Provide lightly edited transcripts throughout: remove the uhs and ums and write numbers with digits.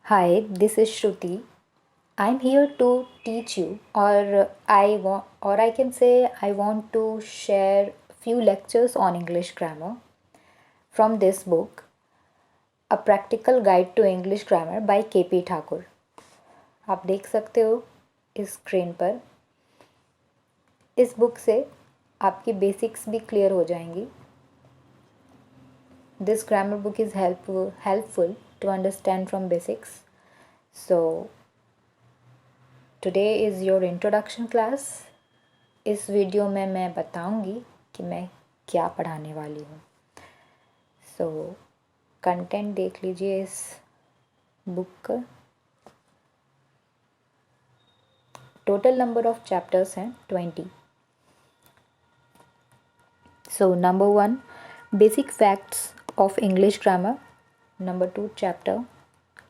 Hi, this is Shruti. I'm here to teach you, or I can say I want to share few lectures on English grammar from this book, A Practical Guide to English Grammar by KP Thakur. आप देख सकते हो इस screen पर. इस book से आपकी basics भी क्लियर हो जाएंगी. This grammar book is helpful to understand from basics. So today is your introduction class. इस वीडियो में मैं बताऊंगी कि मैं क्या पढ़ाने वाली हूँ. सो कंटेंट देख लीजिए इस बुक का. टोटल नंबर ऑफ चैप्टर्स हैं 20. So number 1 basic facts of English grammar. Number 2 chapter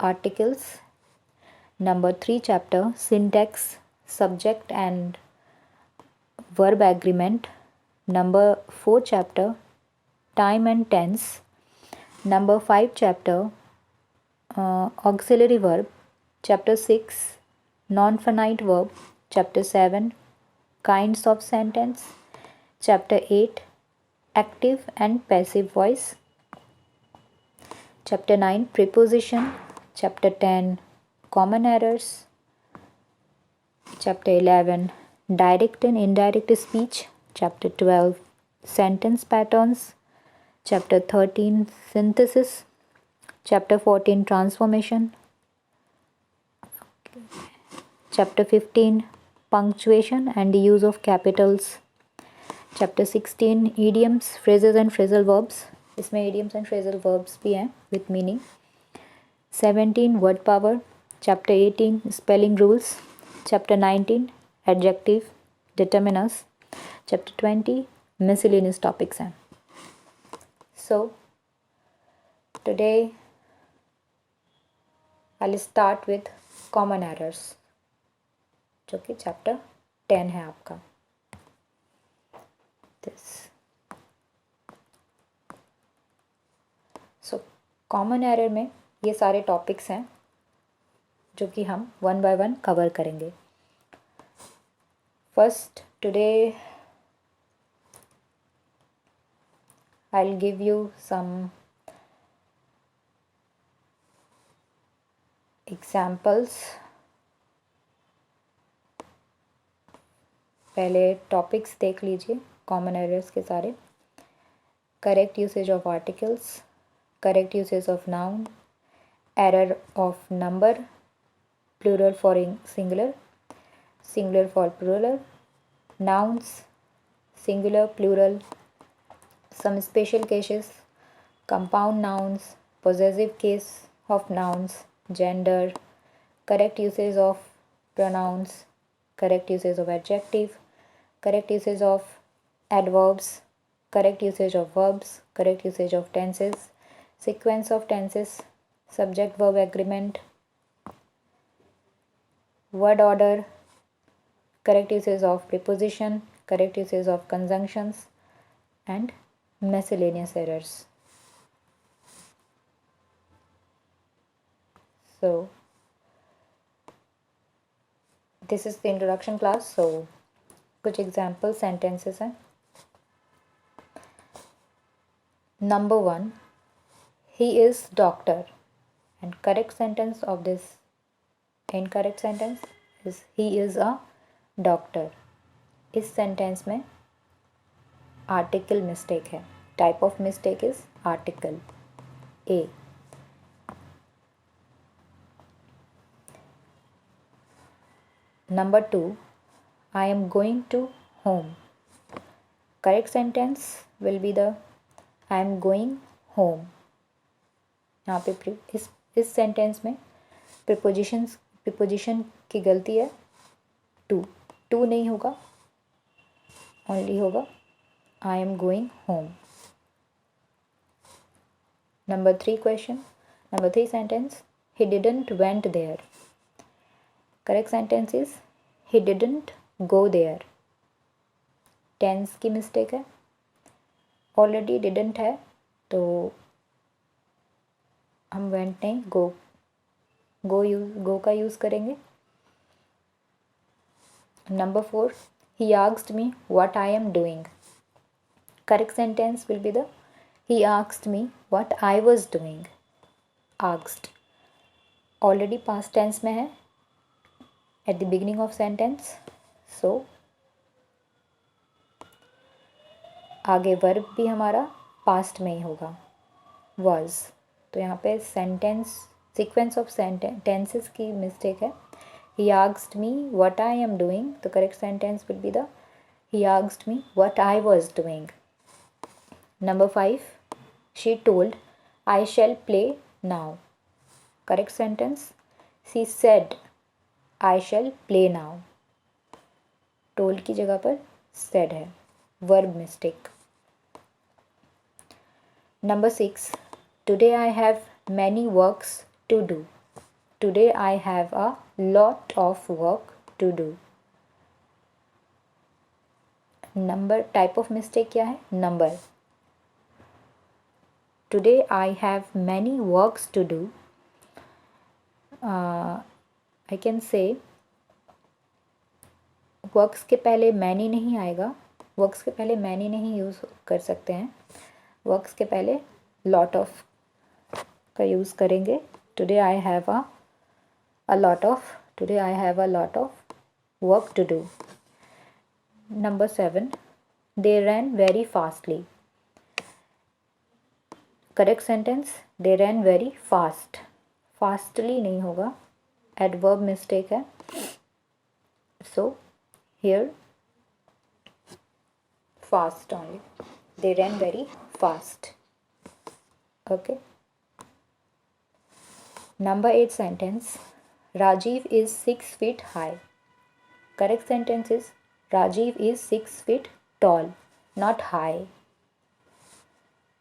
articles. Number 3 chapter syntax, subject and verb agreement. Number 4 chapter time and tense. Number 5 chapter auxiliary verb. Chapter 6 non-finite verb. Chapter 7 kinds of sentence. Chapter 8 active and passive voice. Chapter 9 preposition. Chapter 10 common errors. Chapter 11 direct and indirect speech. Chapter 12 sentence patterns. Chapter 13 synthesis. Chapter 14 transformation. Chapter 15 punctuation and the use of capitals. Chapter 16 idioms, phrases and phrasal verbs. इसमें idioms and phrasal verbs भी हैं with meaning. 17 word power. Chapter 18 spelling rules. Chapter 19 adjective determiners. Chapter 20 miscellaneous topics हैं. So today I'll start with common errors, जो कि chapter 10 है आपका. This. So common error में ये सारे टॉपिक्स हैं जो कि हम वन बाय वन कवर करेंगे. First, today I'll give you some examples. पहले टॉपिक्स देख लीजिए कॉमन एरर्स के सारे. Correct usage of articles, correct usage of noun, error of number, plural for singular, singular for plural, nouns, singular, plural, some special cases, compound nouns, possessive case of nouns, gender, correct uses of pronouns, correct uses of adjective, correct uses of adverbs, correct usage of verbs, correct usage of tenses, sequence of tenses, subject verb agreement, word order, correct uses of preposition, correct uses of conjunctions, and miscellaneous errors. So this is the introduction class. So कुछ example sentences हैं. Number 1 he is doctor, and correct sentence of this incorrect sentence is he is a doctor. इस sentence में article mistake है. Type of mistake is article a. Number 2 I am going to home. Correct sentence will be the I am going home. यहाँ पे इस sentence में preposition की गलती है. टू नहीं होगा, ओनली होगा I am going home. Number 3 sentence he didn't went there. Correct sentence is he didn't go there. Tense की मिस्टेक है. ऑलरेडी डिडंट है तो हम वेंट नहीं गो का यूज़ करेंगे। Number 4, he asked me what I am doing. Correct sentence will be the he asked me what I was doing. Asked already past tense में है at the beginning of sentence, so आगे verb भी हमारा past में ही होगा, was। तो यहाँ पे सेंटेंस सीक्वेंस ऑफ टेंसेस की मिस्टेक है। he asked me what I am doing, तो correct sentence will be the he asked me what I was doing. Number 5, she told I shall play now. Correct sentence, she said I shall play now. told की जगह पर said है, verb mistake. Number 6, today I have many works to do. Today I have a lot of work to do. Number type of mistake क्या है, number. Today I have many works to do, I can say works के पहले many नहीं आएगा, works के पहले many नहीं use कर सकते हैं, वर्क्स के पहले लॉट ऑफ का यूज़ करेंगे। Today I have a lot of, today I have a lot of work to do. Number 7, they ran very fastly. Correct sentence, they ran very fast. Fastly नहीं होगा, adverb mistake है, so here fast only, they ran very fast. Okay. Number 8 sentence, Rajiv is 6 feet high. Correct sentence is Rajiv is 6 feet tall, not high.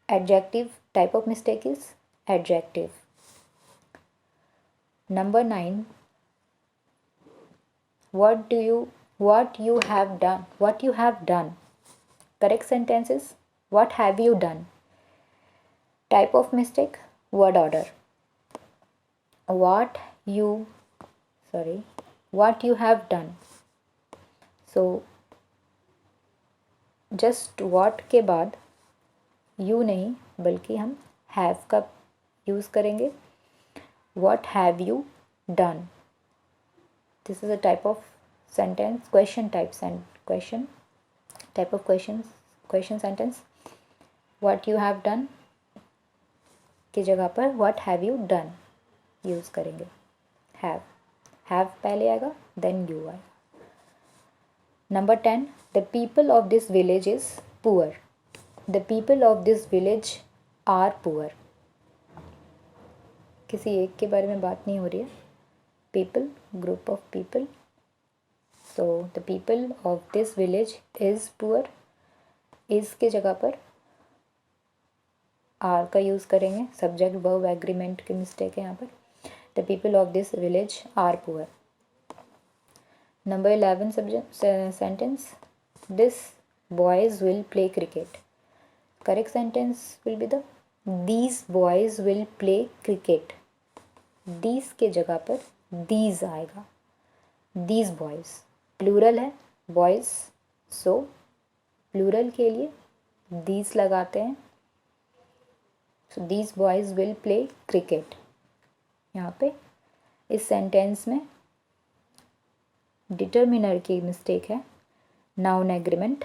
Adjective type of mistake is adjective. Number 9, what you have done. What you have done. Correct sentence is what have you done. Type of mistake, word order. What you have done. So just what के बाद you नहीं बल्कि हम have का use करेंगे। What have you done? This is a type of sentence, question type of question sentence. What you have done की जगह पर what have you done use करेंगे। have पहले आएगा, then you आएगा। Number 10, the people of this village is poor. The people of this village are poor. किसी एक के बारे में बात नहीं हो रही है, people, group of people. So the people of this village is poor. is के जगह पर are का यूज़ करेंगे, सब्जेक्ट वर्ब एग्रीमेंट की मिस्टेक है यहाँ पर। The people of this village are poor. Number 11 sentence, this boys will play cricket. Correct sentence will be the these boys will play cricket. These के जगह पर these आएगा, these boys, plural है boys, so plural के लिए these लगाते हैं। So these boys will play cricket. यहाँ पे इस सेंटेंस में डिटर्मिनर की मिस्टेक है, noun agreement.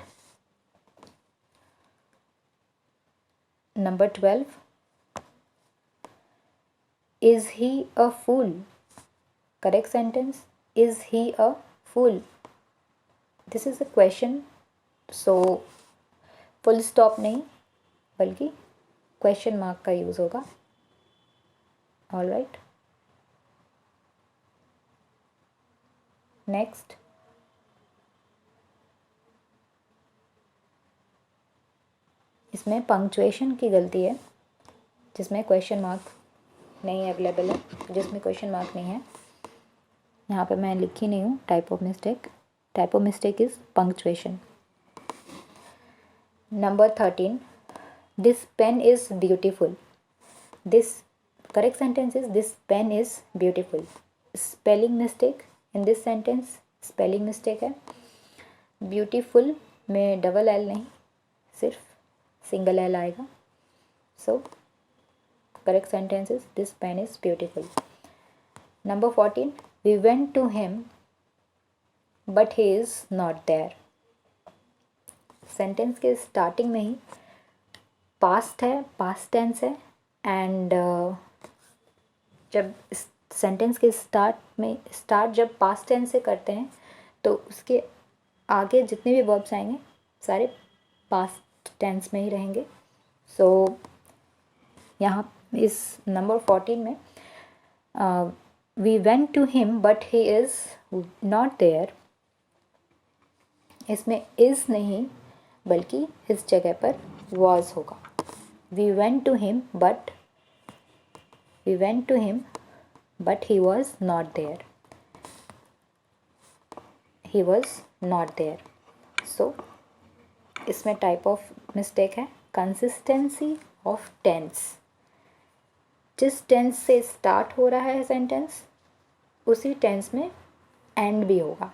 Number 12, is he a fool? Correct sentence, is he a fool? This is a question, so full stop नहीं बल्कि क्वेश्चन मार्क का use होगा। ऑल राइट, नेक्स्ट इसमें पंक्चुएशन की गलती है, जिसमें क्वेश्चन मार्क नहीं अवेलेबल है, जिसमें क्वेश्चन मार्क नहीं है यहाँ पे मैं लिखी नहीं हूँ। Type of mistake is punctuation. Number 13, this pen is beautiful. This correct sentence is this pen is beautiful. Spelling mistake in this sentence, spelling mistake है. ब्यूटीफुल में डबल एल नहीं, सिर्फ सिंगल एल आएगा. So correct sentence is this pen is beautiful. Number 14, we went to him but he is not there. Sentence के starting में ही past है, past tense है. एंड जब सेंटेंस के स्टार्ट जब पास्ट टेंस से करते हैं तो उसके आगे जितने भी वर्ब्स आएंगे सारे पास्ट टेंस में ही रहेंगे. सो यहाँ इस नंबर 14 में we went to him but he is not there, इसमें इज़ नहीं बल्कि इस जगह पर वॉज होगा. We went to him but he was not there. He was not there. So इसमें टाइप ऑफ मिस्टेक है कंसिस्टेंसी ऑफ टेंस. जिस टेंस से स्टार्ट हो रहा है सेंटेंस उसी टेंस में एंड भी होगा,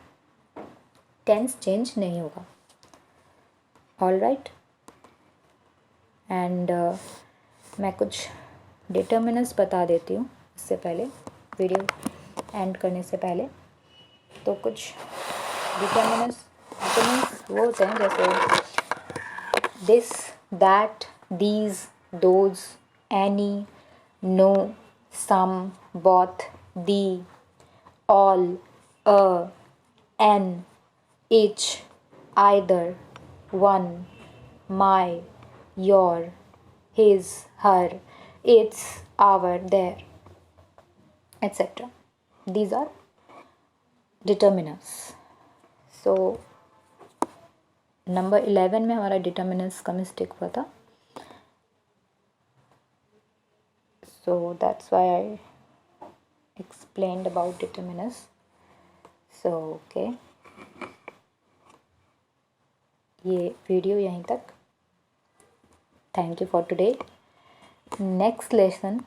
टेंस चेंज नहीं होगा. All right. एंड मैं कुछ डिटर्मिनर्स बता देती हूँ इससे पहले, वीडियो एंड करने से पहले. तो कुछ डिटर्मिनर्स वो होते हैं जैसे this, that, these, those, any, no, some, both, the, all, a, an, each, either, one, my, your, his, her, its, our, their, etc. These are determiners. So number 11 में हमारा determiners का मिस्टेक हुआ था. So that's why I explained about determiners. So okay, ये video यहीं तक. Thank you for today. Next lesson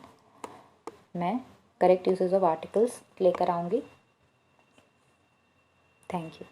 मैं correct usage of articles लेकर आऊँगी. Thank you.